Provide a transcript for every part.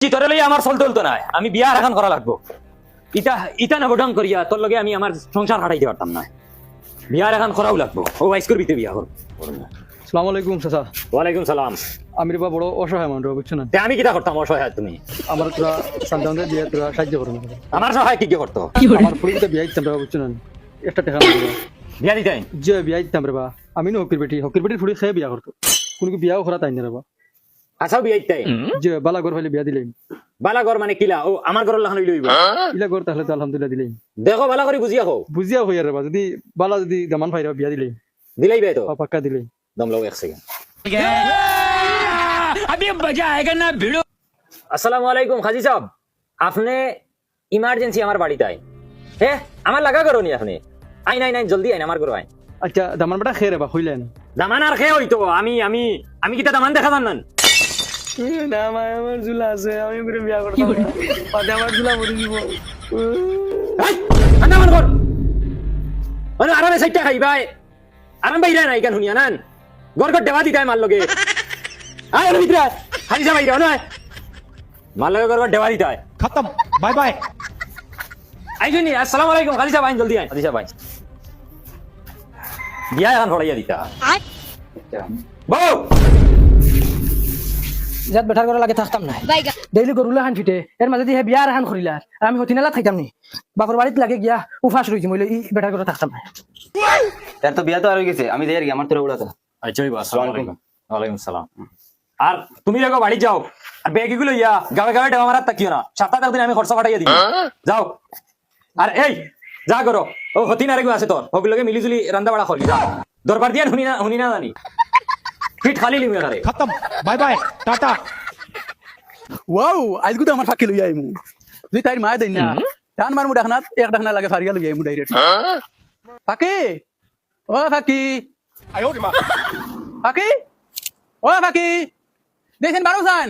তোরে লইয়া আমার চলতে হলতো না, আমি বিয়া এখন করা লাগবো। ইটা ইটা নবডং করিয়া তোর লগে আমি আমার সংসার হারাইতে পারতাম না। বিয়ার এখন করাও লাগবো। ও বাইস করবি বিয়া কর। আসসালামু আলাইকুম চাচা। ওয়ালাইকুম সালাম। আমি রে বড় অসহায় মানুষ বুঝছো না, তে আমি কিটা করতাম অসহায় তুমি? আমার তোরা সন্তানদের দিয়ে তোরা সাহায্য করো না। আমার সহায় কি করতো? আমার ফুলিতে বিয়া দিতাম রে বুঝছো না, একটা টাকা না বিয়া দিতেন? যে বিয়া দিতাম রে বা, আমি না হকির বেটির ফুলি খেয়ে বিয়া করতো, কোনো বিয়াও করা তাই না রে বা। আচ্ছাও বিয়া দিতেন? যে বালা ঘর ফাইলে বিয়া দিলেন। বালা ঘর মানে কিলা? ও আমার ঘরের লাখান লইব ইলা ঘর তাহলে তো আলহামদুলিল্লাহ দিলেন। দেখো বালা করে বুঝিয়া হোক, বুঝিয়া হইয়া রে বা, যদি বালা যদি দামান ফাইরা বিয়া দিলেন দিলাই বে তো পাক্কা দিলেন। দম লও এক সেকেন্ড। अभी मजा आएगा ना भिड़ो। अस्सलाम वालेकुम खाजी साहब, आपने इमरजेंसी हमारे बाड़ी आए है, আমার লাগা করো নি আপনি? আইন আইন আইন জলদি আইন, আমার ঘর আইন। আচ্ছা দামান বেটা খেয়ে রে বা হইলেন দামান আর খেয়ে হইতো? আমি আমি আমি কিটা দামান দেখা জান না? না ভাই আমার ঝুলা আছে, আমি করে বিয়া করতাম পাতে আমার ঝুলা মরে দিব। এই আনা আমার ঘর আরে আরামে সাইটা খাই ভাই, আরাম বাইরে নাই কেন শুনিয়া নান ঘর ঘর দেওয়া দিতে মার লগে। আয় ওর ভিতরে খালি যা বাইরে নয়, মার লগে ঘর ঘর দেওয়া দিতে खत्म बाय बाय। আইছো নি? আসসালামু আলাইকুম খালি যা বাইন জলদি আইন, খালি যা বাইন বিয়া এখন ফড়াইয়া দিতা বউ। যাত বেটার করা লাগে থাকতাম না, ডেইলি গরুলা খান ফিটে এর মাঝে দিয়ে বিয়ার এখন করিলা আর আমি হতিনালা থাকতাম নি, বাপর বাড়িতে লাগে গিয়া উফাস রইছি মইলে ই বেটার করে থাকতাম না। তার তো বিয়া তো আর হয়ে গেছে, আমি যাই আর কি, আমার তোরা উড়াতা। আচ্ছা আসসালামু আলাইকুম। ওয়ালাইকুম সালাম। আর তুমি দেখো বাড়ি যাও আর ব্যাগ গুলো ইয়া গাবে গাবে দেওয়া মারাত তাকিও না, সপ্তাহে একদিন আমি খরচা পাঠাইয়া দিই যাও। আর এই যা করো ও হতিন আরেকু আছে তোর ওগুলোকে মিলিজুলি রান্না বাড়া করবি যা, দরবার দিয়ে শুনি না জানি ফিট খালি লিমে করে। खत्म बाय बाय टाटा। ওয়াও আজগু তো আমার ফাঁকি লই আইমু, তুই তাই মায় দেই না টান মারমু ডাকনাত এক ডাকনা লাগে ফারিয়া লই আইমু ডাইরেক্ট। ফাঁকি ও ফাঁকি ফাঁকি ও ফাঁকি দেখেন বারুসান।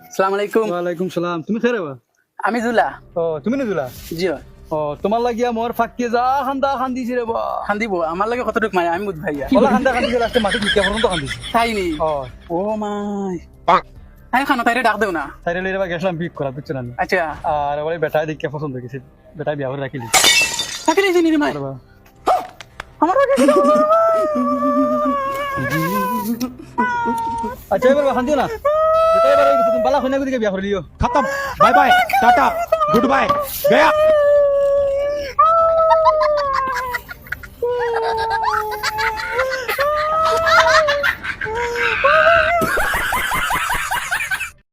আসসালামু আলাইকুম। ওয়ালাইকুম সালাম। তুমি খেরে বা? আমি জুলা। ও তুমি না জুলা? জি ও তোমার লাগিয়া মোর ফাঁকি যা খান্দা খান্দিছি রে বা। খান্দিব আমার লাগে কতটুক মানে আমি বুঝ ভাইয়া ওলা খান্দা খান্দিছে লাস্টে মাটি ঢুকিয়া পর্যন্ত খান্দিছি। তাই নি? ও ও মাই আমি খানা তাইরে ডাক দেও না। তাইরে লইরে বা গেছলাম বিক করা বুঝছ না। আচ্ছা আর ওই বেটা দেখিয়া পছন্দ হয়ে গেছে, বেটা বিয়া করে রাখিলি। তাকে লইছি নি রে মাই? আমার আগে আচ্ছা এবার খান্দিও না, যেটা এবার হয়ে গেছে তুমি বালা হইনা করে বিয়া করে লিও। खत्म bye bye tata good bye गया।